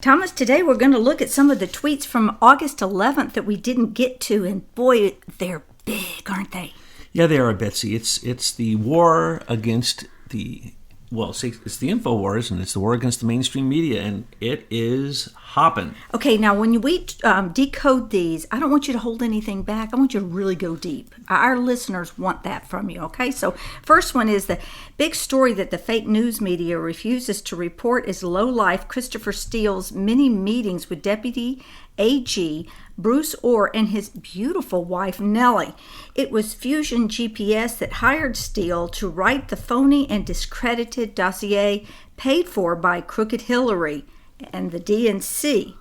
Thomas, today we're going to look at some of the tweets from August 11th that we didn't get to, and boy, they're big, aren't they? Yeah, they are, Betsy. It's the war against the, it's the InfoWars, and it's the war against the mainstream media, and it is hopping. Okay, now when we decode these, I don't want you to hold anything back. I want you to really go deep. Our listeners want that from you, okay? So first one is the big story that the fake news media refuses to report is low-life Christopher Steele's many meetings with Deputy AG Bruce Orr and his beautiful wife Nellie. It was Fusion GPS that hired Steele to write the phony and discredited dossier paid for by Crooked Hillary and the DNC.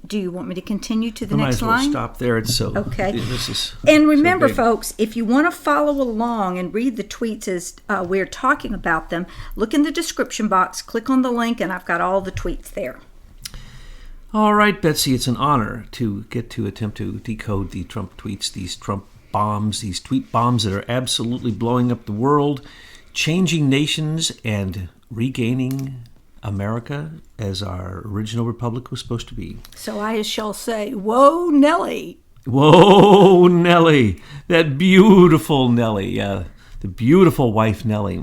Do you want me to continue to the next line? Might as well stop there. It's so okay. This is and remember, so folks, if you want to follow along and read the tweets as we're talking about them, look in the description box, click on the link, and I've got all the tweets there. All right, Betsy, it's an honor to get to attempt to decode the Trump tweets, these Trump bombs, these tweet bombs that are absolutely blowing up the world, changing nations, and regaining America as our original republic was supposed to be. So I shall say, whoa, Nellie. Whoa, Nellie. That beautiful Nellie. The beautiful wife, Nellie.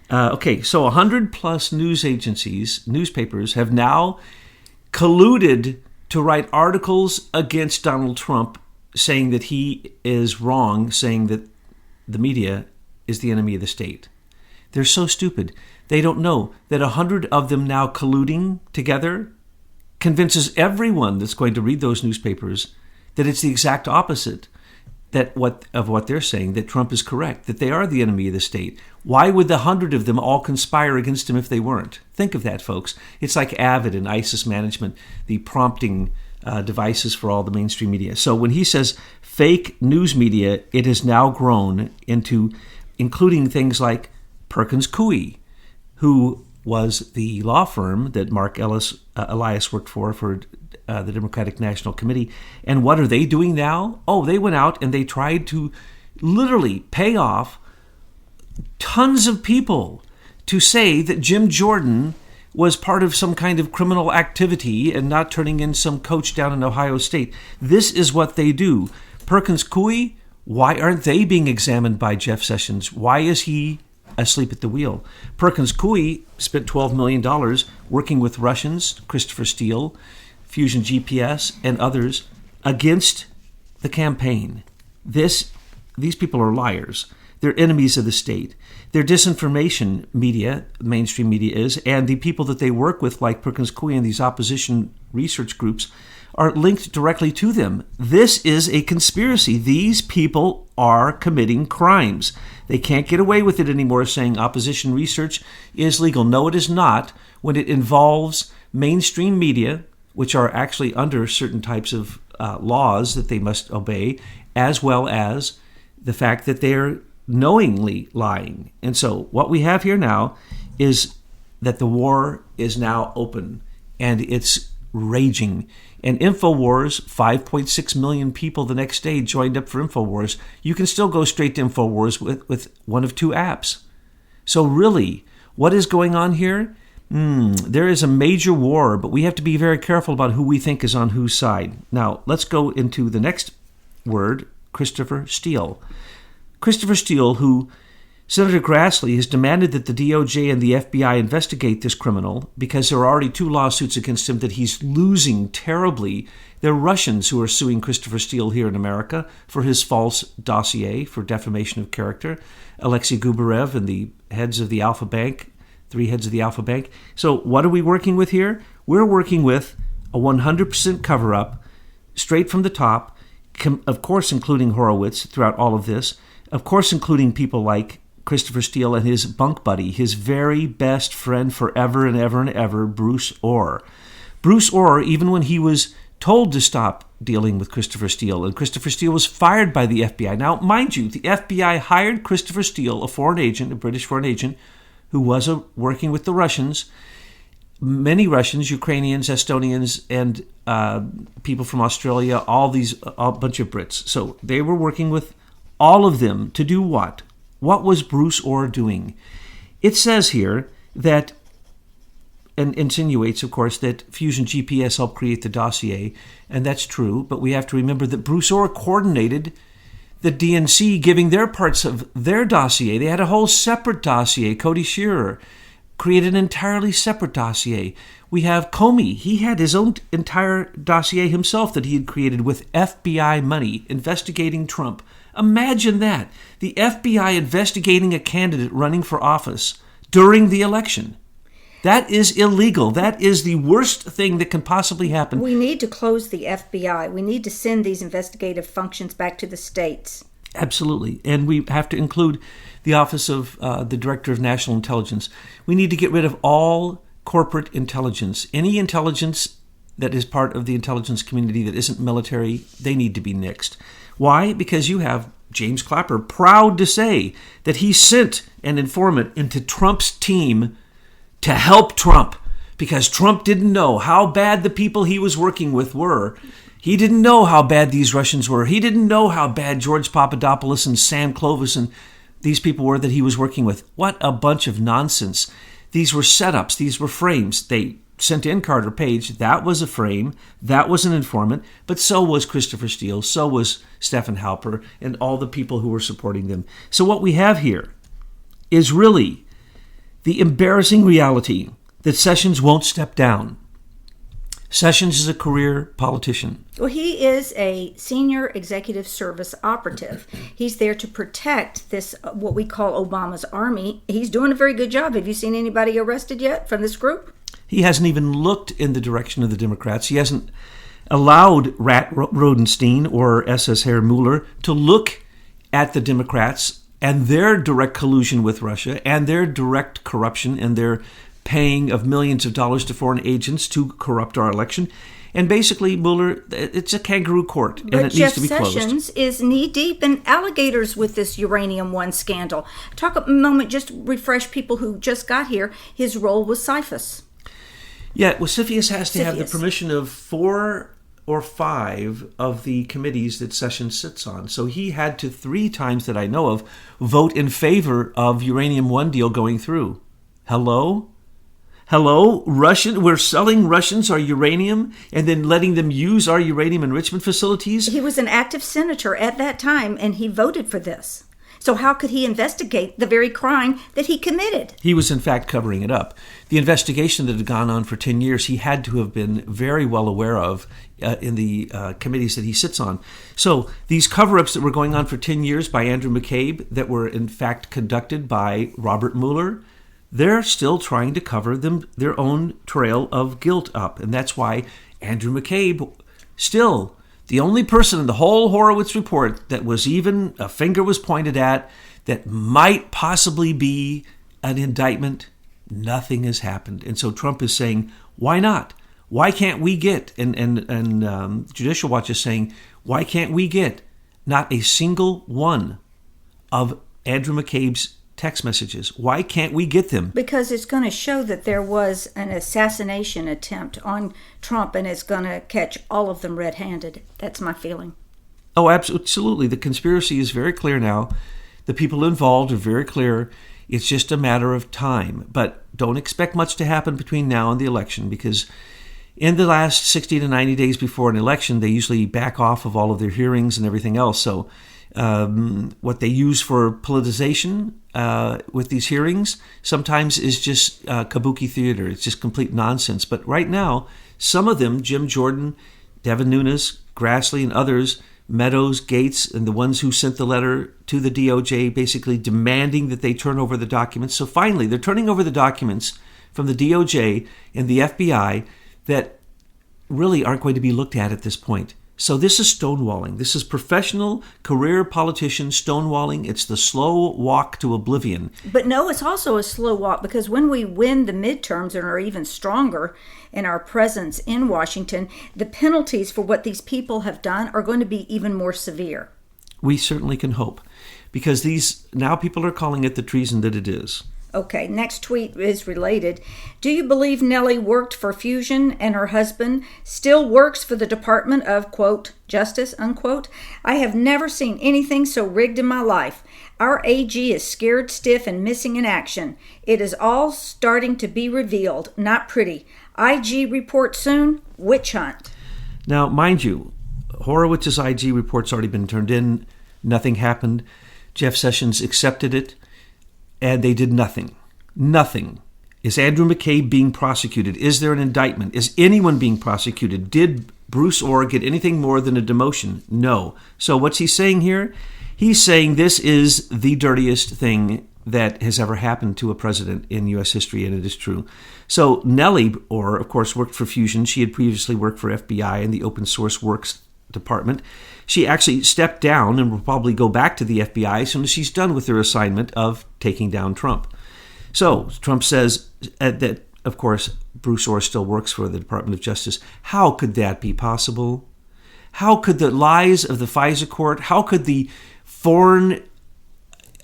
Okay, so 100-plus news agencies, newspapers, have now colluded to write articles against Donald Trump saying that he is wrong, saying that the media is the enemy of the state. They're so stupid. They don't know that 100 of them now colluding together convinces everyone that's going to read those newspapers that it's the exact opposite of what they're saying, that Trump is correct, that they are the enemy of the state. Why would the 100 of them all conspire against him if they weren't? Think of that, folks. It's like Avid and ISIS management, the prompting devices for all the mainstream media. So when he says fake news media, it has now grown into including things like Perkins Coie, who was the law firm that Mark Elias worked for the Democratic National Committee. And what are they doing now? Oh, they went out and they tried to literally pay off tons of people to say that Jim Jordan was part of some kind of criminal activity and not turning in some coach down in Ohio State. This is what they do. Perkins Coie, why aren't they being examined by Jeff Sessions? Why is he asleep at the wheel? Perkins Coie spent $12 million working with Russians, Christopher Steele, Fusion GPS, and others against the campaign. These people are liars. They're enemies of the state. They're disinformation media, mainstream media is, and the people that they work with, like Perkins Coie and these opposition research groups, are linked directly to them. This is a conspiracy. These people are committing crimes. They can't get away with it anymore saying opposition research is legal. No, it is not when it involves mainstream media, which are actually under certain types of laws that they must obey, as well as the fact that they're knowingly lying. And so what we have here now is that the war is now open and it's raging. And InfoWars, 5.6 million people the next day joined up for InfoWars. You can still go straight to InfoWars with one of two apps. So really, what is going on here? There is a major war, but we have to be very careful about who we think is on whose side. Now, let's go into the next word, Christopher Steele. Christopher Steele, who Senator Grassley has demanded that the DOJ and the FBI investigate this criminal because there are already 2 lawsuits against him that he's losing terribly. They're Russians who are suing Christopher Steele here in America for his false dossier for defamation of character. Alexei Gubarev and the heads of the Alpha Bank, 3 heads of the Alpha Bank. So what are we working with here? We're working with a 100% cover-up, straight from the top, of course including Horowitz throughout all of this, of course including people like Christopher Steele and his bunk buddy, his very best friend forever and ever and ever, Bruce Orr. Bruce Orr, even when he was told to stop dealing with Christopher Steele, and Christopher Steele was fired by the FBI. Now, mind you, the FBI hired Christopher Steele, a foreign agent, a British foreign agent, who was working with the Russians, many Russians, Ukrainians, Estonians, and people from Australia, a bunch of Brits. So they were working with all of them to do what? What was Bruce Orr doing? It says here that and insinuates, of course, that Fusion GPS helped create the dossier, and that's true, but we have to remember that Bruce Orr coordinated the DNC giving their parts of their dossier. They had a whole separate dossier. Cody Shearer created an entirely separate dossier. We have Comey. He had his own entire dossier himself that he had created with FBI money investigating Trump. Imagine that. The FBI investigating a candidate running for office during the election. That is illegal. That is the worst thing that can possibly happen. We need to close the FBI. We need to send these investigative functions back to the states. Absolutely. And we have to include the Office of the Director of National Intelligence. We need to get rid of all corporate intelligence. Any intelligence that is part of the intelligence community that isn't military, they need to be nixed. Why? Because you have James Clapper proud to say that he sent an informant into Trump's team to help Trump, because Trump didn't know how bad the people he was working with were. He didn't know how bad these Russians were. He didn't know how bad George Papadopoulos and Sam Clovis and these people were that he was working with. What a bunch of nonsense. These were setups. These were frames. They sent in Carter Page. That was a frame. That was an informant. But so was Christopher Steele. So was Stephen Halper and all the people who were supporting them. So what we have here is really the embarrassing reality that Sessions won't step down. Sessions is a career politician. Well, he is a senior executive service operative. He's there to protect this, what we call Obama's army. He's doing a very good job. Have you seen anybody arrested yet from this group? He hasn't even looked in the direction of the Democrats. He hasn't allowed Rosenstein or SS Herr Mueller to look at the Democrats and their direct collusion with Russia and their direct corruption and their paying of millions of dollars to foreign agents to corrupt our election. And basically, Mueller, it's a kangaroo court, and it needs to be closed. But Jeff Sessions is knee-deep in alligators with this Uranium One scandal. Talk a moment, just refresh people who just got here. His role was CFIUS. Yeah, well, CFIUS has to have the permission of 4 or 5 of the committees that Sessions sits on. So he had to 3 times that I know of vote in favor of Uranium One deal going through. Hello? We're selling Russians our uranium and then letting them use our uranium enrichment facilities? He was an active senator at that time, and he voted for this. So how could he investigate the very crime that he committed? He was, in fact, covering it up. The investigation that had gone on for 10 years, he had to have been very well aware of in the committees that he sits on. So these cover-ups that were going on for 10 years by Andrew McCabe, that were, in fact, conducted by Robert Mueller, they're still trying to cover their own trail of guilt up. And that's why Andrew McCabe, still the only person in the whole Horowitz report that was even a finger was pointed at that might possibly be an indictment, nothing has happened. And so Trump is saying, why not? Why can't we get, and Judicial Watch is saying, why can't we get not a single one of Andrew McCabe's text messages? Why can't we get them? Because it's going to show that there was an assassination attempt on Trump, and it's going to catch all of them red-handed. That's my feeling. Oh, absolutely. The conspiracy is very clear now. The people involved are very clear. It's just a matter of time. But don't expect much to happen between now and the election, because in the last 60 to 90 days before an election, they usually back off of all of their hearings and everything else. So what they use for politicization with these hearings sometimes is just kabuki theater. It's just complete nonsense. But right now, some of them, Jim Jordan, Devin Nunes, Grassley, and others, Meadows, Gates, and the ones who sent the letter to the DOJ basically demanding that they turn over the documents. So finally, they're turning over the documents from the DOJ and the FBI that really aren't going to be looked at this point. So this is stonewalling. This is professional career politicians stonewalling. It's the slow walk to oblivion. But no, it's also a slow walk, because when we win the midterms and are even stronger in our presence in Washington, the penalties for what these people have done are going to be even more severe. We certainly can hope, because now people are calling it the treason that it is. Okay, next tweet is related. Do you believe Nellie worked for Fusion and her husband still works for the Department of, quote, justice, unquote? I have never seen anything so rigged in my life. Our AG is scared stiff and missing in action. It is all starting to be revealed. Not pretty. IG report soon. Witch hunt. Now, mind you, Horowitz's IG report's already been turned in. Nothing happened. Jeff Sessions accepted it. And they did nothing. Nothing. Is Andrew McCabe being prosecuted? Is there an indictment? Is anyone being prosecuted? Did Bruce Orr get anything more than a demotion? No. So what's he saying here? He's saying this is the dirtiest thing that has ever happened to a president in U.S. history, and it is true. So Nellie Orr, of course, worked for Fusion. She had previously worked for FBI and the Open Source Works Department. She actually stepped down and will probably go back to the FBI as soon as she's done with her assignment of taking down Trump. So Trump says that, of course, Bruce Orr still works for the Department of Justice. How could that be possible? How could the lies of the FISA court, how could the foreign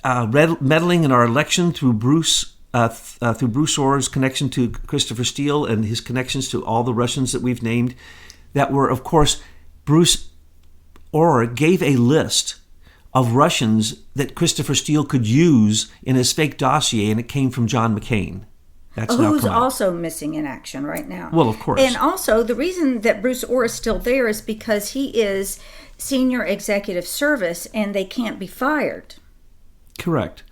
meddling in our election through Bruce Orr's connection to Christopher Steele and his connections to all the Russians that we've named, that were, of course, Bruce Orr gave a list of Russians that Christopher Steele could use in his fake dossier, and it came from John McCain. That's who's also missing in action right now. Well, of course. And also, the reason that Bruce Orr is still there is because he is senior executive service, and they can't be fired. Correct.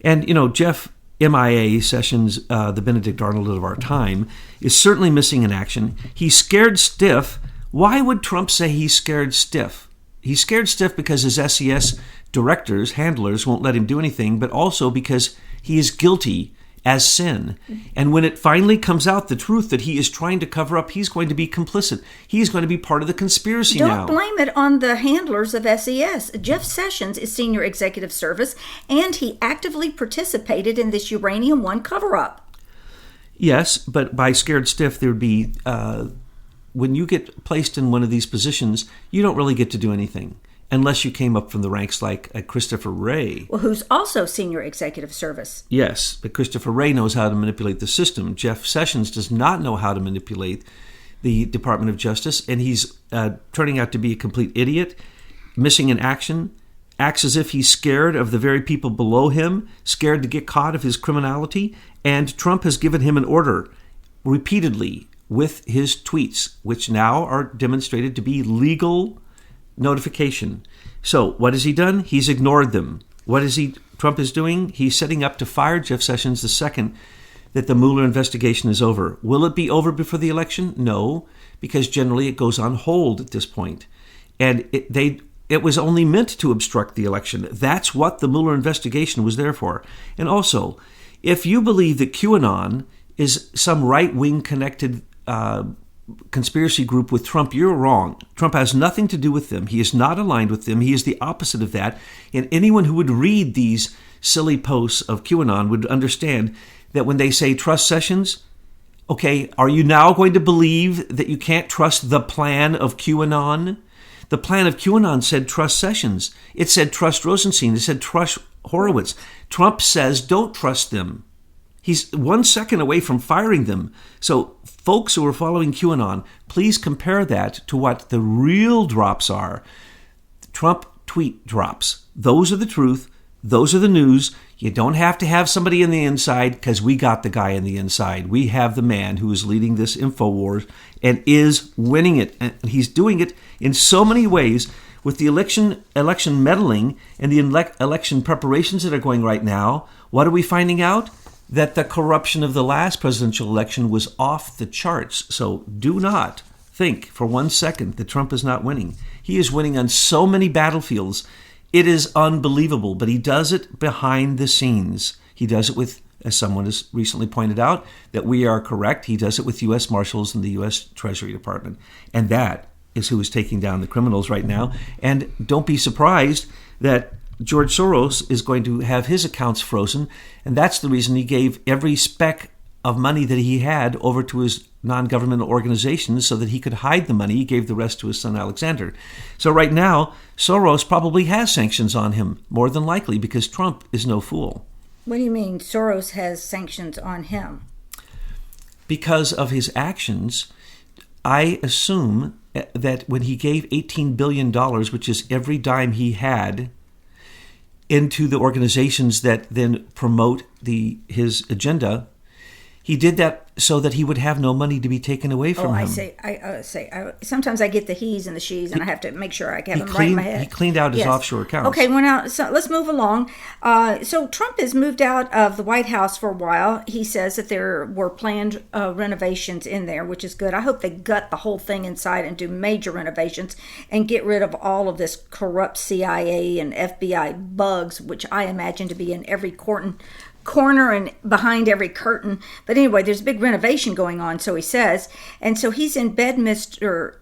And, Jeff MIA Sessions, the Benedict Arnold of our time, is certainly missing in action. He's scared stiff. Why would Trump say he's scared stiff? He's scared stiff because his SES directors, handlers, won't let him do anything, but also because he is guilty as sin. And when it finally comes out, the truth that he is trying to cover up, he's going to be complicit. He's going to be part of the conspiracy now. Don't blame it on the handlers of SES. Jeff Sessions is senior executive service, and he actively participated in this Uranium One cover-up. Yes, but by scared stiff, there would be... when you get placed in one of these positions, you don't really get to do anything unless you came up from the ranks like Christopher Wray. Well, who's also senior executive service. Yes, but Christopher Wray knows how to manipulate the system. Jeff Sessions does not know how to manipulate the Department of Justice, and he's turning out to be a complete idiot, missing in action, acts as if he's scared of the very people below him, scared to get caught of his criminality, and Trump has given him an order repeatedly with his tweets, which now are demonstrated to be legal notification. So what has he done? He's ignored them. What is Trump is doing? He's setting up to fire Jeff Sessions the second that the Mueller investigation is over. Will it be over before the election? No, because generally it goes on hold at this point. And it was only meant to obstruct the election. That's what the Mueller investigation was there for. And also, if you believe that QAnon is some right-wing connected conspiracy group with Trump, you're wrong. Trump has nothing to do with them. He is not aligned with them. He is the opposite of that. And anyone who would read these silly posts of QAnon would understand that when they say trust Sessions, okay, are you now going to believe that you can't trust the plan of QAnon? The plan of QAnon said trust Sessions. It said trust Rosenstein. It said trust Horowitz. Trump says don't trust them. He's 1 second away from firing them. So folks who are following QAnon, please compare that to what the real drops are. Trump tweet drops. Those are the truth. Those are the news. You don't have to have somebody in the inside, because we got the guy in the inside. We have the man who is leading this InfoWars and is winning it. And he's doing it in so many ways with the election meddling and the election preparations that are going right now. What are we finding out? That the corruption of the last presidential election was off the charts. So do not think for 1 second that Trump is not winning. He is winning on so many battlefields. It is unbelievable, but he does it behind the scenes. He does it with, as someone has recently pointed out, that we are correct. He does it with U.S. Marshals and the U.S. Treasury Department. And that is who is taking down the criminals right now. And don't be surprised that George Soros is going to have his accounts frozen, and that's the reason he gave every speck of money that he had over to his non-governmental organizations so that he could hide the money. He gave the rest to his son Alexander. So right now, Soros probably has sanctions on him, more than likely, because Trump is no fool. What do you mean Soros has sanctions on him? Because of his actions, I assume that when he gave $18 billion, which is every dime he had, into the organizations that then promote his agenda, he did that so that he would have no money to be taken away from him. I sometimes I get the he's and the she's, and I have to make sure I have them right in my head. He cleaned out his offshore accounts. Okay, well now, so let's move along. So Trump has moved out of the White House for a while. He says that there were planned renovations in there, which is good. I hope they gut the whole thing inside and do major renovations and get rid of all of this corrupt CIA and FBI bugs, which I imagine to be in every corner and behind every curtain. But anyway, there's a big renovation going on, so he says. And so he's in Bedminster,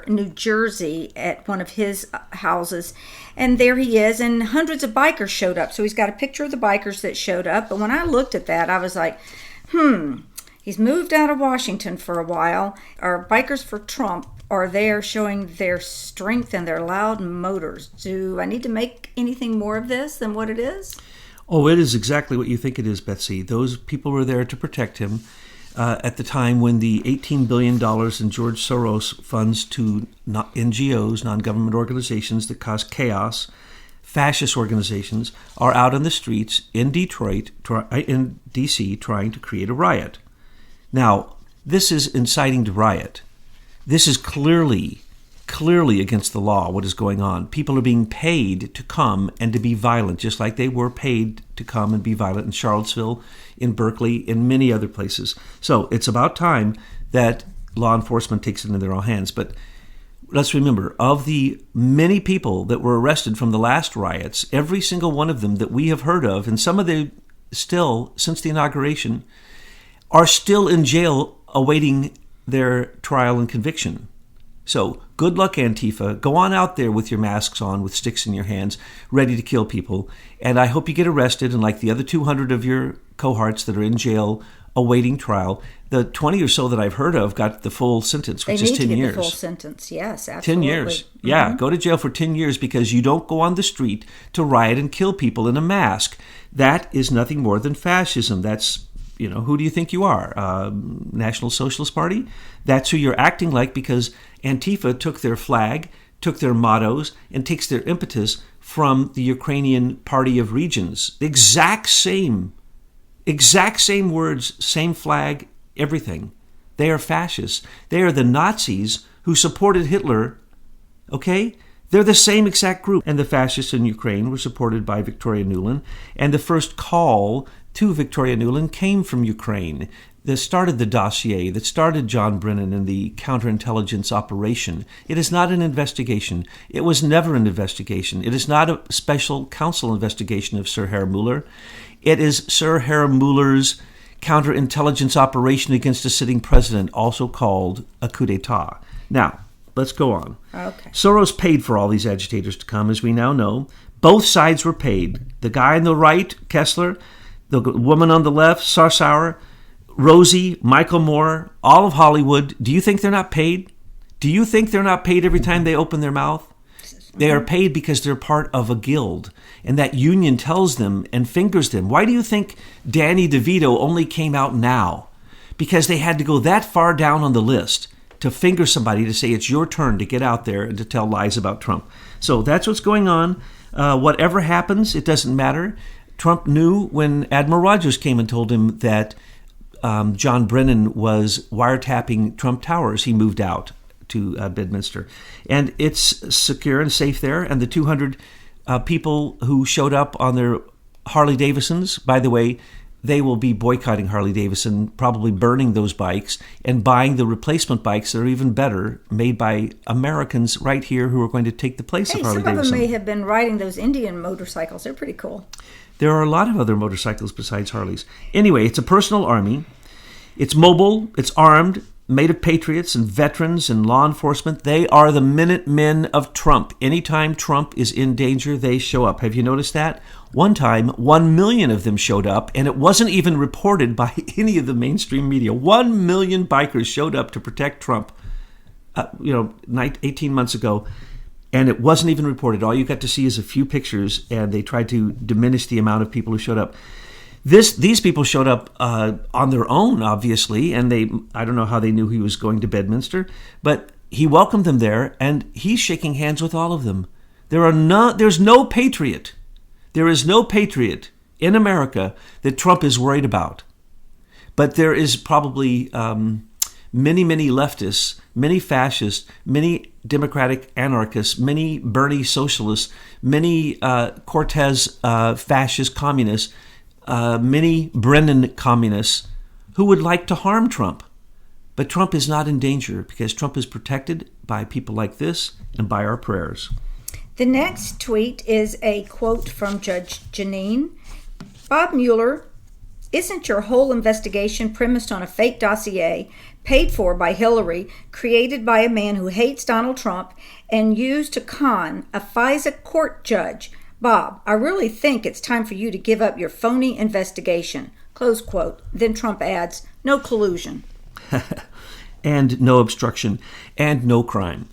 New Jersey, at one of his houses. And there he is, and hundreds of bikers showed up. So he's got a picture of the bikers that showed up. But when I looked at that, I was like, he's moved out of Washington for a while. Our Bikers for Trump are there showing their strength and their loud motors. Do I need to make anything more of this than what it is? Oh, it is exactly what you think it is, Betsy. Those people were there to protect him at the time when the $18 billion in George Soros funds to NGOs, non-government organizations that cause chaos, fascist organizations, are out on the streets in in D.C., trying to create a riot. Now, this is inciting to riot. This is clearly against the law, what is going on. People are being paid to come and to be violent, just like they were paid to come and be violent in Charlottesville, in Berkeley, in many other places. So it's about time that law enforcement takes it into their own hands. But let's remember, of the many people that were arrested from the last riots, every single one of them that we have heard of, and some of them still, since the inauguration, are still in jail awaiting their trial and conviction. So good luck, Antifa. Go on out there with your masks on, with sticks in your hands, ready to kill people. And I hope you get arrested, and like the other 200 of your cohorts that are in jail awaiting trial, the 20 or so that I've heard of got the full sentence, which is 10 years. They need to get the full sentence, yes, absolutely. 10 years. Mm-hmm. Yeah, go to jail for 10 years because you don't go on the street to riot and kill people in a mask. That is nothing more than fascism. That's, who do you think you are? National Socialist Party? That's who you're acting like, because Antifa took their flag, took their mottos, and takes their impetus from the Ukrainian Party of Regions. The exact same words, same flag, everything. They are fascists. They are the Nazis who supported Hitler, okay? They're the same exact group. And the fascists in Ukraine were supported by Victoria Nuland. And the first call to Victoria Nuland came from Ukraine. That started the dossier, that started John Brennan and the counterintelligence operation. It is not an investigation. It was never an investigation. It is not a special counsel investigation of Sir Harry Mueller. It is Sir Harry Mueller's counterintelligence operation against a sitting president, also called a coup d'etat. Now, let's go on. Okay. Soros paid for all these agitators to come, as we now know. Both sides were paid. The guy on the right, Kessler, the woman on the left, Sarsauer, Rosie, Michael Moore, all of Hollywood. Do you think they're not paid? Do you think they're not paid every time they open their mouth? They are paid because they're part of a guild, and that union tells them and fingers them. Why do you think Danny DeVito only came out now? Because they had to go that far down on the list to finger somebody to say it's your turn to get out there and to tell lies about Trump. So that's what's going on. Whatever happens, it doesn't matter. Trump knew when Admiral Rogers came and told him that John Brennan was wiretapping Trump Towers. He moved out to Bedminster. And it's secure and safe there. And the 200 people who showed up on their Harley Davidsons, by the way, they will be boycotting Harley Davidson, probably burning those bikes and buying the replacement bikes that are even better, made by Americans right here who are going to take the place of Harley Davidson. Some of them may have been riding those Indian motorcycles. They're pretty cool. There are a lot of other motorcycles besides Harleys. Anyway, it's a personal army. It's mobile, it's armed, made of patriots and veterans and law enforcement. They are the Minutemen of Trump. Anytime Trump is in danger, they show up. Have you noticed that? One time, 1 million of them showed up, and it wasn't even reported by any of the mainstream media. 1 million bikers showed up to protect Trump, 18 months ago. And it wasn't even reported. All you got to see is a few pictures, and they tried to diminish the amount of people who showed up. These people showed up on their own, obviously, and I don't know how they knew he was going to Bedminster, but he welcomed them there, and he's shaking hands with all of them. There's no patriot. There is no patriot in America that Trump is worried about. But there is probably many, many leftists, many fascists, many Democratic anarchists, many Bernie socialists, many Cortez fascist communists, many Brennan communists who would like to harm Trump. But Trump is not in danger because Trump is protected by people like this and by our prayers. The next tweet is a quote from Judge Janine. Bob Mueller, isn't your whole investigation premised on a fake dossier paid for by Hillary, created by a man who hates Donald Trump, and used to con a FISA court judge? Bob, I really think it's time for you to give up your phony investigation. Close quote. Then Trump adds, no collusion. And no obstruction. And no crime.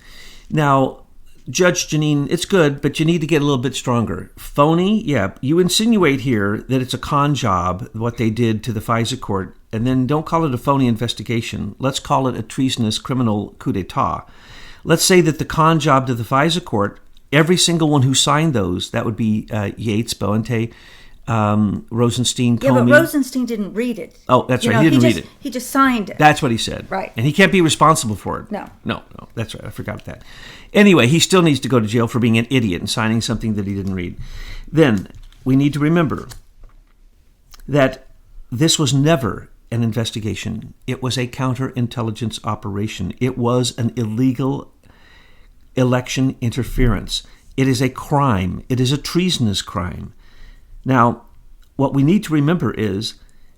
Now, Judge Janine, it's good, but you need to get a little bit stronger. Phony? Yeah, you insinuate here that it's a con job, what they did to the FISA court, and then don't call it a phony investigation. Let's call it a treasonous criminal coup d'etat. Let's say that the con job to the FISA court, every single one who signed those, that would be Yates, Boente, Rosenstein, Comey. Yeah, but Rosenstein didn't read it. Oh, that's right. He didn't read it. He just signed it. That's what he said. Right. And he can't be responsible for it. No. That's right. I forgot that. Anyway, he still needs to go to jail for being an idiot and signing something that he didn't read. Then we need to remember that this was never an investigation. It was a counterintelligence operation. It was an illegal election interference. It is a crime. It is a treasonous crime. Now, what we need to remember is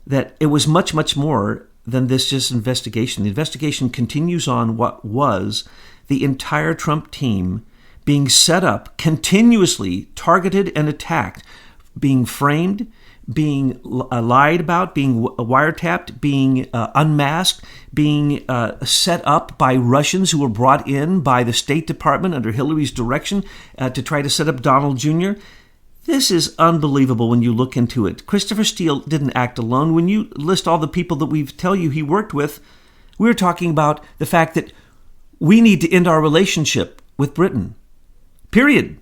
that it was much, much more than this just investigation. The investigation continues on what was the entire Trump team being set up, continuously targeted and attacked, being framed, being lied about, being wiretapped, being unmasked, being set up by Russians who were brought in by the State Department under Hillary's direction to try to set up Donald Jr. This is unbelievable when you look into it. Christopher Steele didn't act alone. When you list all the people that we tell you he worked with, we're talking about the fact that we need to end our relationship with Britain. Period.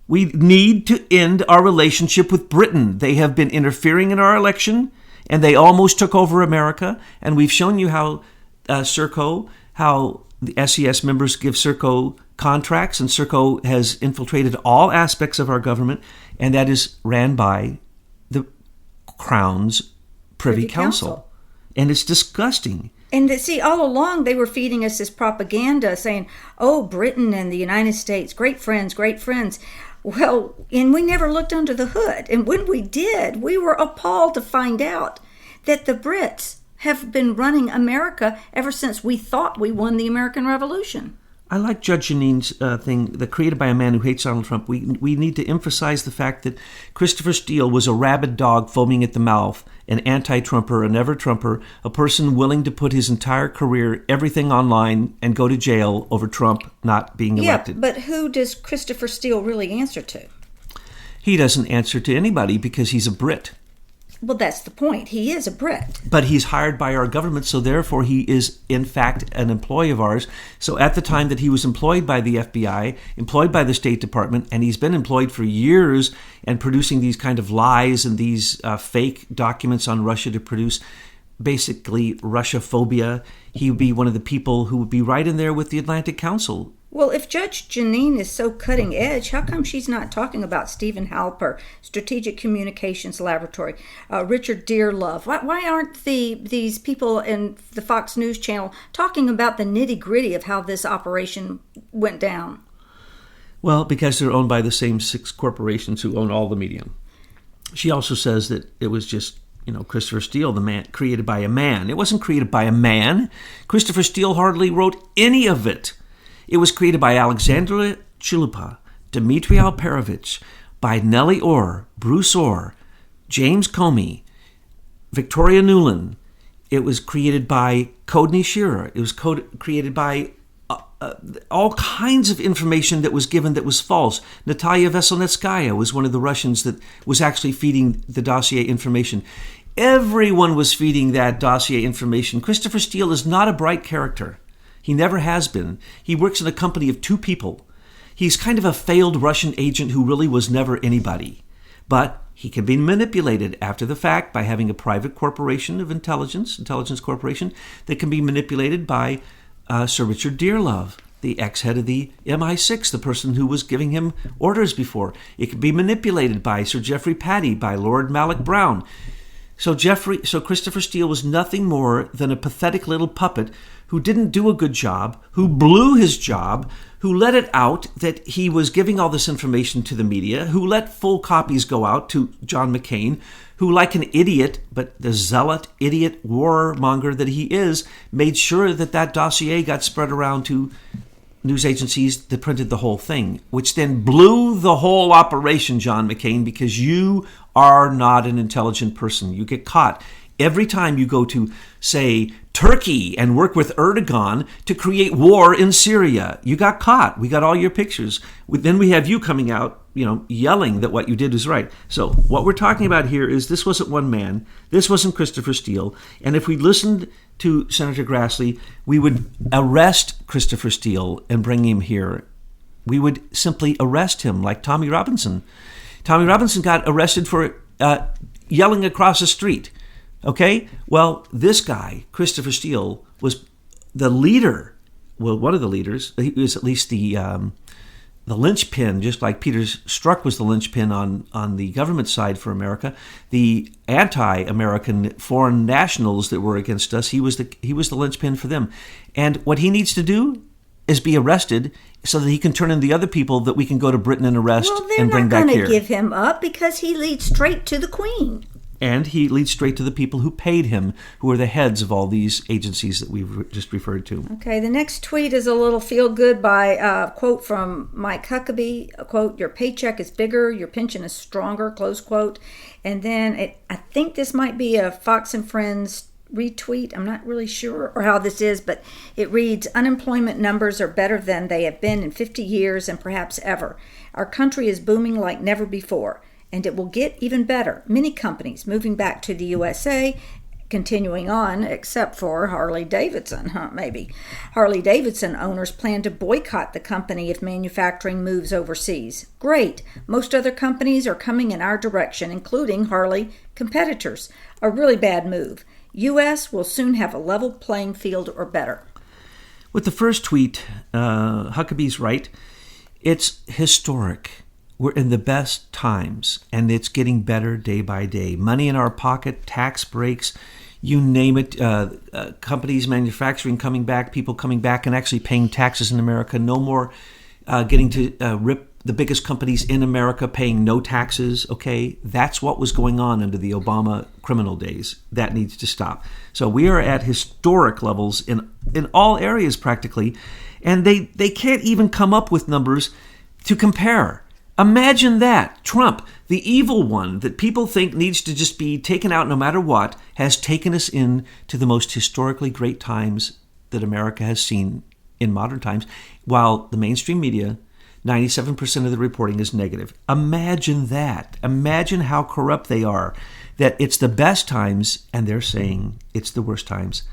We need to end our relationship with Britain. They have been interfering in our election, and they almost took over America. And we've shown you how Serco, how the SES members give Serco contracts, and Serco has infiltrated all aspects of our government, and that is ran by the Crown's Privy Council. And it's disgusting. And see, all along they were feeding us this propaganda saying, oh, Britain and the United States, great friends, great friends. Well, and we never looked under the hood. And when we did, we were appalled to find out that the Brits have been running America ever since we thought we won the American Revolution. I like Judge Janine's thing, the created by a man who hates Donald Trump. We need to emphasize the fact that Christopher Steele was a rabid dog foaming at the mouth, an anti-Trumper, a never-Trumper, a person willing to put his entire career, everything online, and go to jail over Trump not being elected. Yeah, but who does Christopher Steele really answer to? He doesn't answer to anybody because he's a Brit. Well, that's the point. He is a Brit. But he's hired by our government, so therefore he is, in fact, an employee of ours. So at the time that he was employed by the FBI, employed by the State Department, and he's been employed for years and producing these kind of lies and these fake documents on Russia to produce basically Russia-phobia, he would be one of the people who would be right in there with the Atlantic Council. Well, if Judge Janine is so cutting edge, how come she's not talking about Stephen Halper, Strategic Communications Laboratory, Richard Dearlove? Why aren't these people in the Fox News channel talking about the nitty-gritty of how this operation went down? Well, because they're owned by the same 6 corporations who own all the media. She also says that it was just, Christopher Steele, the man, created by a man. It wasn't created by a man. Christopher Steele hardly wrote any of it. It was created by Alexandra Chalupa, Dmitry Alperovitch, by Nellie Orr, Bruce Orr, James Comey, Victoria Nuland. It was created by Courtney Shearer. It was created by all kinds of information that was given that was false. Natalia Veselnitskaya was one of the Russians that was actually feeding the dossier information. Everyone was feeding that dossier information. Christopher Steele is not a bright character. He never has been. He works in a company of two people. He's kind of a failed Russian agent who really was never anybody. But he can be manipulated after the fact by having a private corporation of intelligence corporation, that can be manipulated by Sir Richard Dearlove, the ex-head of the MI6, the person who was giving him orders before. It can be manipulated by Sir Geoffrey Patty, by Lord Malloch Brown. So Christopher Steele was nothing more than a pathetic little puppet who didn't do a good job, who blew his job, who let it out that he was giving all this information to the media, who let full copies go out to John McCain, who, like an idiot, but the zealot, idiot warmonger that he is, made sure that that dossier got spread around to news agencies that printed the whole thing, which then blew the whole operation, John McCain, because you are not an intelligent person. You get caught every time you go to, say, Turkey and work with Erdogan to create war in Syria. You got caught. We got all your pictures. Then we have you coming out, yelling that what you did is right. So what we're talking about here is this wasn't one man. This wasn't Christopher Steele. And if we listened to Senator Grassley, we would arrest Christopher Steele and bring him here. We would simply arrest him like Tommy Robinson. Tommy Robinson got arrested for yelling across the street. Okay? Well, this guy, Christopher Steele, was the leader. Well, one of the leaders. He was at least the linchpin, just like Peter Strzok was the linchpin on the government side for America. The anti-American foreign nationals that were against us, he was the linchpin for them. And what he needs to do is be arrested so that he can turn in the other people that we can go to Britain and arrest and bring back here. Well, they're not going to give him up because he leads straight to the Queen. And he leads straight to the people who paid him, who are the heads of all these agencies that we've just referred to. Okay, the next tweet is a little feel-good by a quote from Mike Huckabee, a quote, "Your paycheck is bigger, your pension is stronger," close quote. And then I think this might be a Fox and Friends retweet. I'm not really sure or how this is, but it reads, "Unemployment numbers are better than they have been in 50 years and perhaps ever. Our country is booming like never before. And it will get even better. Many companies moving back to the USA, continuing on, except for Harley-Davidson, maybe. Harley-Davidson owners plan to boycott the company if manufacturing moves overseas. Great. Most other companies are coming in our direction, including Harley competitors. A really bad move. U.S. will soon have a level playing field or better." With the first tweet, Huckabee's right. It's historic. We're in the best times, and it's getting better day by day. Money in our pocket, tax breaks, you name it. Companies, manufacturing coming back, people coming back and actually paying taxes in America. No more getting to rip the biggest companies in America paying no taxes. Okay, that's what was going on under the Obama criminal days. That needs to stop. So we are at historic levels in all areas practically, and they can't even come up with numbers to compare. Imagine that. Trump, the evil one that people think needs to just be taken out no matter what, has taken us into the most historically great times that America has seen in modern times, while the mainstream media, 97% of the reporting is negative. Imagine that. Imagine how corrupt they are, that it's the best times and they're saying it's the worst times.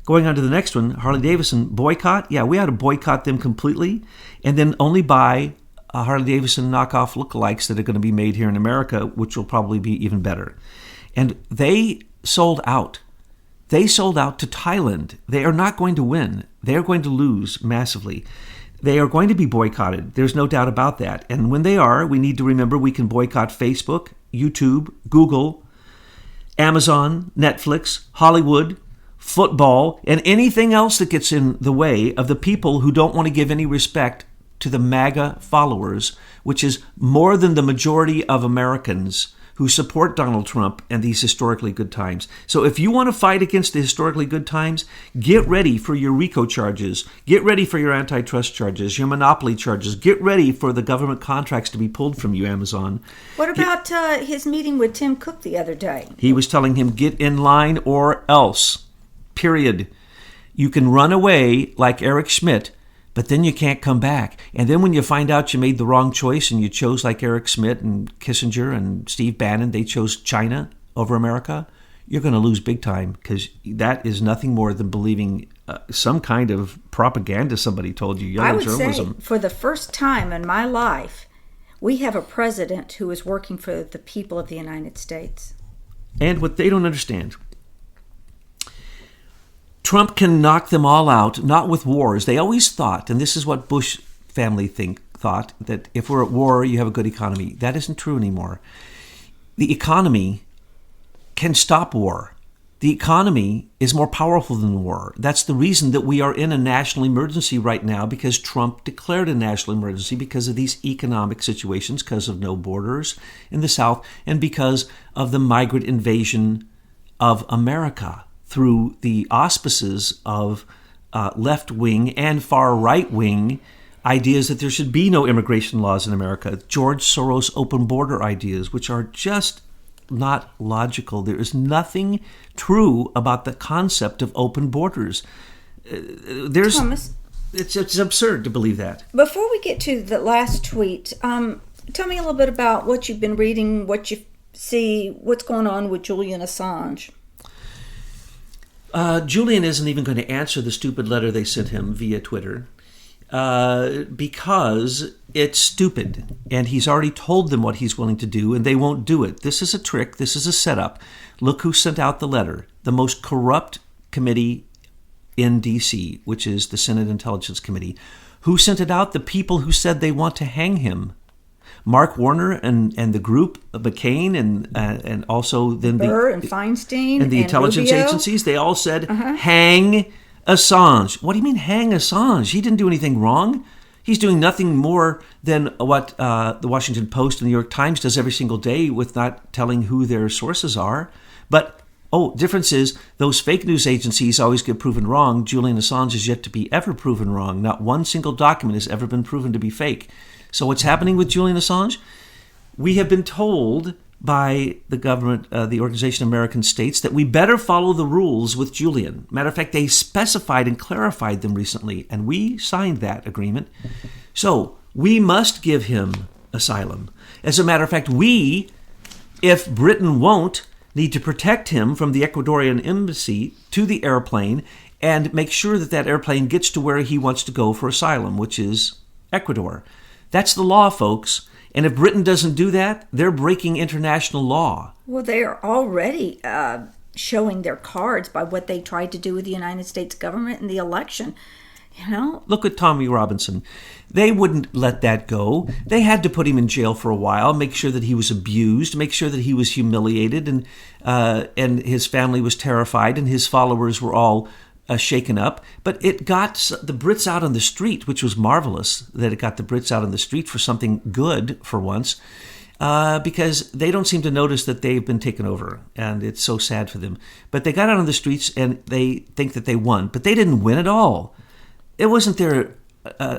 Going on to the next one, Harley-Davidson boycott. Yeah, we ought to boycott them completely and then only buy Harley-Davidson knockoff lookalikes that are going to be made here in America, which will probably be even better. And they sold out. They sold out to Thailand. They are not going to win. They are going to lose massively. They are going to be boycotted. There's no doubt about that. And when they are, we need to remember we can boycott Facebook, YouTube, Google, Amazon, Netflix, Hollywood, football, and anything else that gets in the way of the people who don't want to give any respect to the MAGA followers, which is more than the majority of Americans who support Donald Trump and these historically good times. So if you want to fight against the historically good times, get ready for your RICO charges, get ready for your antitrust charges, your monopoly charges, get ready for the government contracts to be pulled from you, Amazon. What about his meeting with Tim Cook the other day? He was telling him, get in line or else, period. You can run away like Eric Schmidt, but then you can't come back. And then when you find out you made the wrong choice and you chose like Eric Schmidt and Kissinger and Steve Bannon, they chose China over America, you're going to lose big time, because that is nothing more than believing some kind of propaganda somebody told you, yellow journalism. I would say, for the first time in my life, we have a president who is working for the people of the United States. And what they don't understand, Trump can knock them all out, not with wars. They always thought, and this is what Bush family thought, that if we're at war, you have a good economy. That isn't true anymore. The economy can stop war. The economy is more powerful than war. That's the reason that we are in a national emergency right now, because Trump declared a national emergency because of these economic situations, because of no borders in the South, and because of the migrant invasion of America through the auspices of left-wing and far right-wing ideas that there should be no immigration laws in America. George Soros open border ideas, which are just not logical. There is nothing true about the concept of open borders. Thomas, it's absurd to believe that. Before we get to the last tweet, tell me a little bit about what you've been reading, what you see, what's going on with Julian Assange. Julian isn't even going to answer the stupid letter they sent him via Twitter, because it's stupid, and he's already told them what he's willing to do, and they won't do it. This is a trick. This is a setup. Look who sent out the letter. The most corrupt committee in D.C., which is the Senate Intelligence Committee. Who sent it out? The people who said they want to hang him. Mark Warner and the group, McCain, and also then Burr and Feinstein and the intelligence Rubio. agencies, they all said, hang Assange. What do you mean hang Assange? He didn't do anything wrong. He's doing nothing more than what the Washington Post and the New York Times does every single day with not telling who their sources are. But, difference is those fake news agencies always get proven wrong. Julian Assange is yet to be ever proven wrong. Not one single document has ever been proven to be fake. So what's happening with Julian Assange? We have been told by the government, the Organization of American States, that we better follow the rules with Julian. Matter of fact, they specified and clarified them recently, and we signed that agreement. So we must give him asylum. As a matter of fact, we, if Britain won't, need to protect him from the Ecuadorian embassy to the airplane and make sure that that airplane gets to where he wants to go for asylum, which is Ecuador. That's the law, folks. And if Britain doesn't do that, they're breaking international law. Well, they are already showing their cards by what they tried to do with the United States government in the election. You know? Look at Tommy Robinson. They wouldn't let that go. They had to put him in jail for a while, make sure that he was abused, make sure that he was humiliated, and his family was terrified, and his followers were all shaken up. But it got the Brits out on the street, which was marvelous that it got the Brits out on the street for something good for once, because they don't seem to notice that they've been taken over, and it's so sad for them. But they got out on the streets, and they think that they won. But they didn't win at all. It wasn't their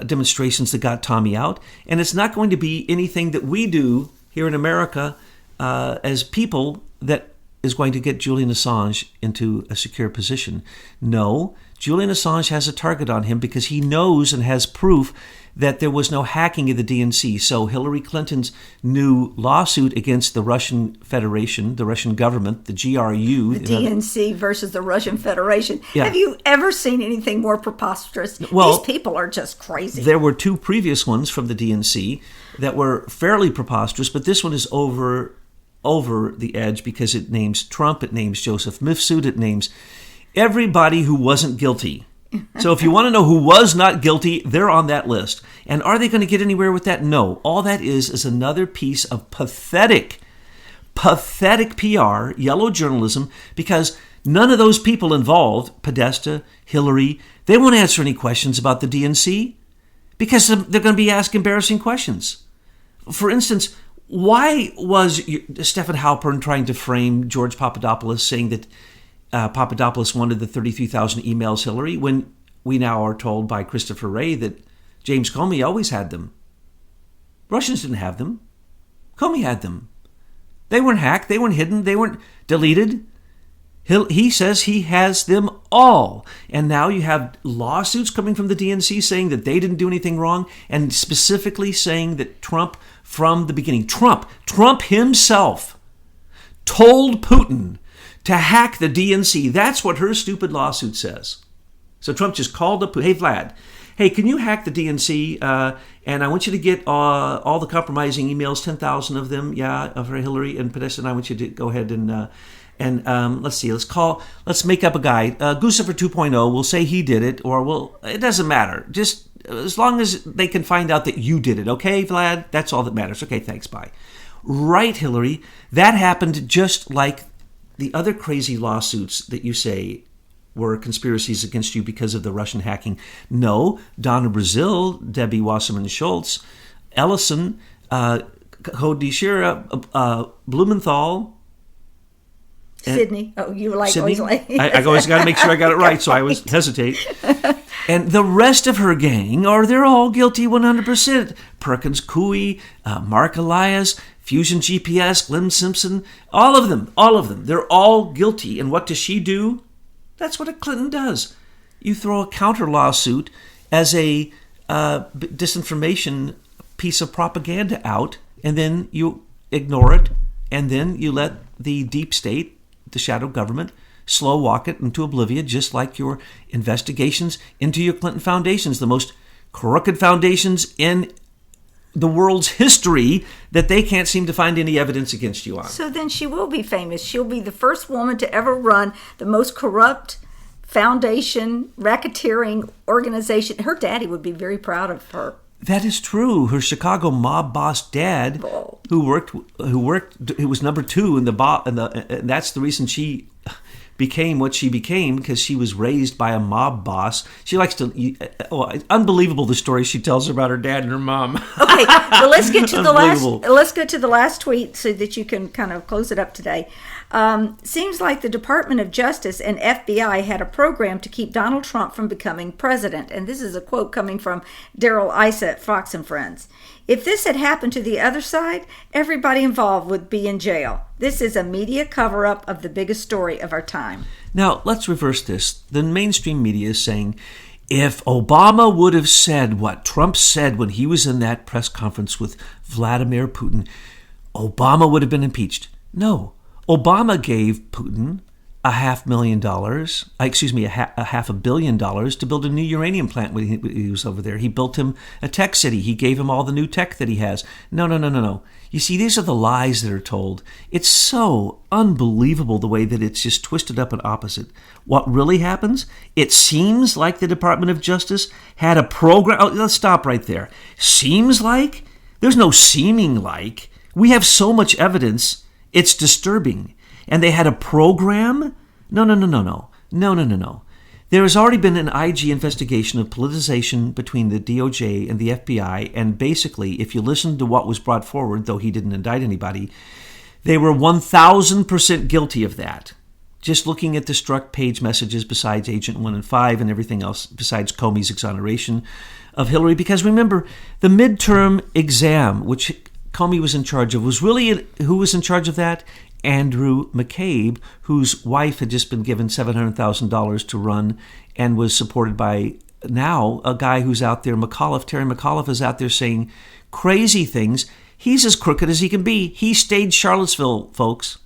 demonstrations that got Tommy out, and it's not going to be anything that we do here in America as people that is going to get Julian Assange into a secure position. No, Julian Assange has a target on him because he knows and has proof that there was no hacking of the DNC. So Hillary Clinton's new lawsuit against the Russian Federation, the Russian government, the GRU. The DNC versus the Russian Federation. Yeah. Have you ever seen anything more preposterous? Well, these people are just crazy. There were two previous ones from the DNC that were fairly preposterous, but this one is over the edge because it names Trump, it names Joseph Mifsud, it names everybody who wasn't guilty. So if you want to know who was not guilty, they're on that list. And are they going to get anywhere with that? No. All that is another piece of pathetic PR, yellow journalism, because none of those people involved, Podesta, Hillary, they won't answer any questions about the DNC because they're going to be asked embarrassing questions. For instance, why was Stephen Halpern trying to frame George Papadopoulos, saying that Papadopoulos wanted the 33,000 emails Hillary, when we now are told by Christopher Wray that James Comey always had them? Russians didn't have them. Comey had them. They weren't hacked. They weren't hidden. They weren't deleted. He says he has them all. And now you have lawsuits coming from the DNC saying that they didn't do anything wrong, and specifically saying that Trump, from the beginning, Trump himself told Putin to hack the DNC. That's what her stupid lawsuit says. So Trump just called up, hey, Vlad, hey, can you hack the DNC? And I want you to get all the compromising emails, 10,000 of them, of Hillary and Podesta. And I want you to go ahead and let's see, let's make up a guy. Guccifer 2.0, we'll say he did it, or it doesn't matter. Just as long as they can find out that you did it. Okay, Vlad? That's all that matters. Okay, thanks, bye. Right, Hillary. That happened just like the other crazy lawsuits that you say were conspiracies against you because of the Russian hacking. No, Donna Brazil, Debbie Wasserman Schultz, Ellison, Cody Shearer, Blumenthal, Sydney. Oh, you like Sydney? always like. I always got to make sure I got it right, so I always hesitate. And the rest of her gang, they're all guilty 100%. Perkins Coie, Mark Elias, Fusion GPS, Glenn Simpson, all of them. They're all guilty. And what does she do? That's what a Clinton does. You throw a counter lawsuit as a disinformation piece of propaganda out, and then you ignore it, and then you let the deep state, the shadow government, slow walk it into oblivion, just like your investigations into your Clinton foundations, the most crooked foundations in the world's history that they can't seem to find any evidence against you on. So then she will be famous. She'll be the first woman to ever run the most corrupt foundation, racketeering organization. Her daddy would be very proud of her. That is true. Her Chicago mob boss dad, who was number 2 in and that's the reason she became what she became, because she was raised by a mob boss. She likes to, unbelievable the story she tells about her dad and her mom. Okay, well, let's get to the last tweet so that you can kind of close it up today. Seems like the Department of Justice and FBI had a program to keep Donald Trump from becoming president. And this is a quote coming from Daryl Issa at Fox and Friends. If this had happened to the other side, everybody involved would be in jail. This is a media cover-up of the biggest story of our time. Now, let's reverse this. The mainstream media is saying, if Obama would have said what Trump said when he was in that press conference with Vladimir Putin, Obama would have been impeached. No. Obama gave Putin $500 million, $500 million to build a new uranium plant when he was over there. He built him a tech city. He gave him all the new tech that he has. No. You see, these are the lies that are told. It's so unbelievable the way that it's just twisted up and opposite. What really happens? It seems like the Department of Justice had a program. Oh, let's stop right there. Seems like? There's no seeming like. We have so much evidence. It's disturbing. And they had a program? No. There has already been an IG investigation of politicization between the DOJ and the FBI, and basically, if you listen to what was brought forward, though he didn't indict anybody, they were 1,000% guilty of that. Just looking at the struck page messages besides Agent 1 and 5 and everything else besides Comey's exoneration of Hillary. Because remember, the midterm exam, which Comey was in charge of, who was in charge of that? Andrew McCabe, whose wife had just been given $700,000 to run and was supported by now a guy who's out there, Terry McAuliffe is out there saying crazy things. He's as crooked as he can be. He staged Charlottesville, folks.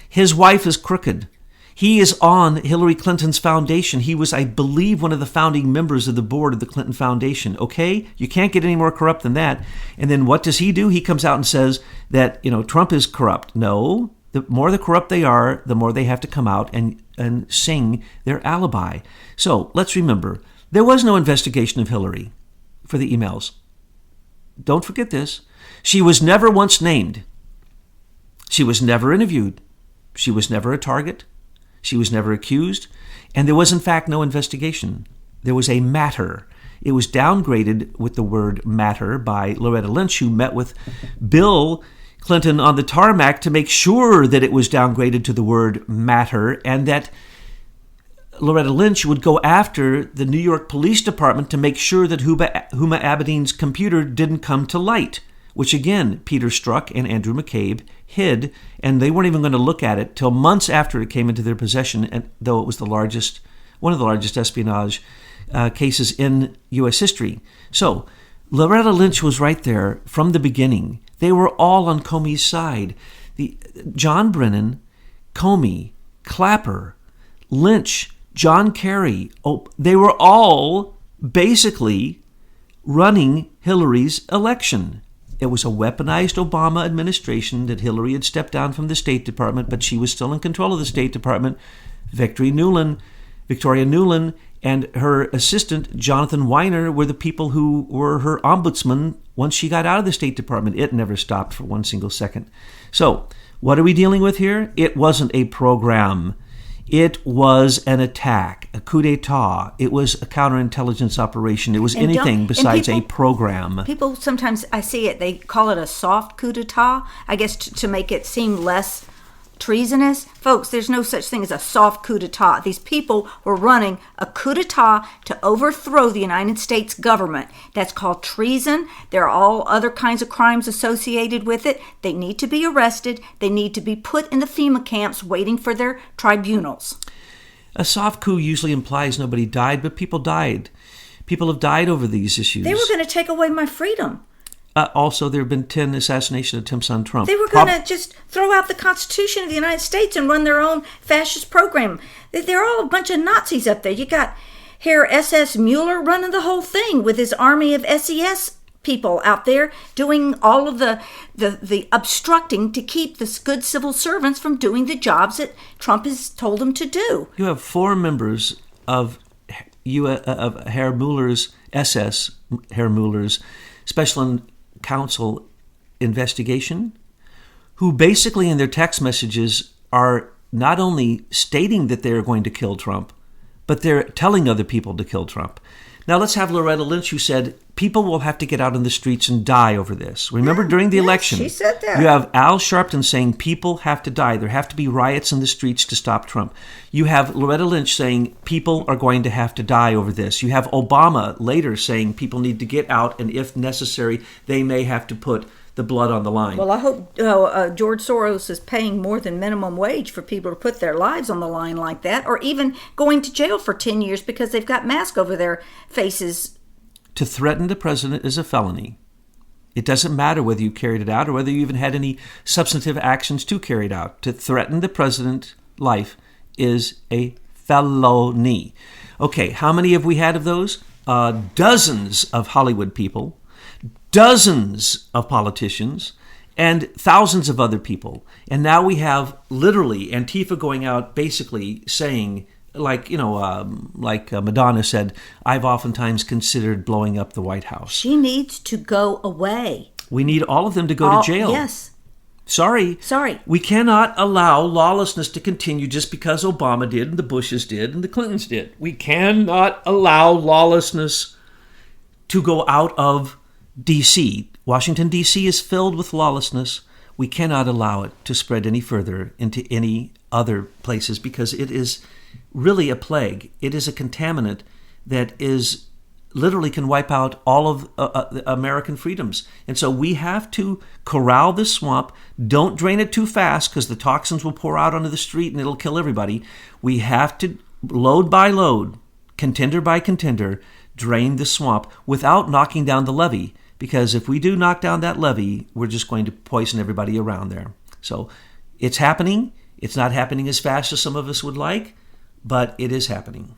His wife is crooked. He is on Hillary Clinton's foundation. He was, I believe, one of the founding members of the board of the Clinton Foundation. Okay? You can't get any more corrupt than that. And then what does he do? He comes out and says that, Trump is corrupt. No. The more the corrupt they are, the more they have to come out and sing their alibi. So let's remember, there was no investigation of Hillary for the emails. Don't forget this. She was never once named. She was never interviewed. She was never a target. She was never accused. And there was, in fact, no investigation. There was a matter. It was downgraded with the word matter by Loretta Lynch, who met with Bill Clinton on the tarmac to make sure that it was downgraded to the word matter, and that Loretta Lynch would go after the New York Police Department to make sure that Huma Abedin's computer didn't come to light. which again, Peter Strzok and Andrew McCabe hid, and they weren't even going to look at it till months after it came into their possession, and though it was one of the largest espionage cases in U.S. history. So Loretta Lynch was right there from the beginning. They were all on Comey's side. John Brennan, Comey, Clapper, Lynch, John Kerry, they were all basically running Hillary's election. It was a weaponized Obama administration that Hillary had stepped down from the State Department, but she was still in control of the State Department. Victoria Nuland, and her assistant, Jonathan Weiner, were the people who were her ombudsman once she got out of the State Department. It never stopped for one single second. So, what are we dealing with here? It wasn't a program. It was an attack, a coup d'etat. It was a counterintelligence operation. It was anything besides a program. People sometimes, I see it, they call it a soft coup d'etat, I guess to make it seem less treasonous. Folks, there's no such thing as a soft coup d'etat. These people were running a coup d'etat to overthrow the United States government. That's called treason. There are all other kinds of crimes associated with it. They need to be arrested. They need to be put in the FEMA camps waiting for their tribunals. A soft coup usually implies nobody died, but people died. People have died over these issues. They were going to take away my freedom. Also, there have been 10 assassination attempts on Trump. They were going to just throw out the Constitution of the United States and run their own fascist program. They're all a bunch of Nazis up there. You got Herr SS Mueller running the whole thing with his army of SES people out there doing all of the obstructing to keep the good civil servants from doing the jobs that Trump has told them to do. You have 4 members of Herr Mueller's SS, Herr Mueller's Special Counsel investigation, who basically in their text messages are not only stating that they're going to kill Trump, but they're telling other people to kill Trump. Now let's have Loretta Lynch, who said people will have to get out in the streets and die over this. Remember, during the election, she said that. You have Al Sharpton saying people have to die. There have to be riots in the streets to stop Trump. You have Loretta Lynch saying people are going to have to die over this. You have Obama later saying people need to get out, and if necessary, they may have to put the blood on the line. Well, I hope George Soros is paying more than minimum wage for people to put their lives on the line like that, or even going to jail for 10 years because they've got masks over their faces. To threaten the president is a felony. It doesn't matter whether you carried it out or whether you even had any substantive actions to carry it out. To threaten the president's life is a felony. Okay, how many have we had of those? Dozens of Hollywood people, dozens of politicians, and thousands of other people. And now we have literally Antifa going out basically saying, like Madonna said, I've oftentimes considered blowing up the White House. She needs to go away. We need all of them to go to jail. Yes. Sorry. We cannot allow lawlessness to continue just because Obama did and the Bushes did and the Clintons did. We cannot allow lawlessness to go out of D.C. Washington, D.C. is filled with lawlessness. We cannot allow it to spread any further into any other places because it is really a plague. It is a contaminant that is literally can wipe out all of American freedoms. And so we have to corral this swamp. Don't drain it too fast because the toxins will pour out onto the street and it'll kill everybody. We have to, load by load, contender by contender, drain the swamp without knocking down the levee. Because if we do knock down that levee, we're just going to poison everybody around there. So it's happening. It's not happening as fast as some of us would like, but it is happening.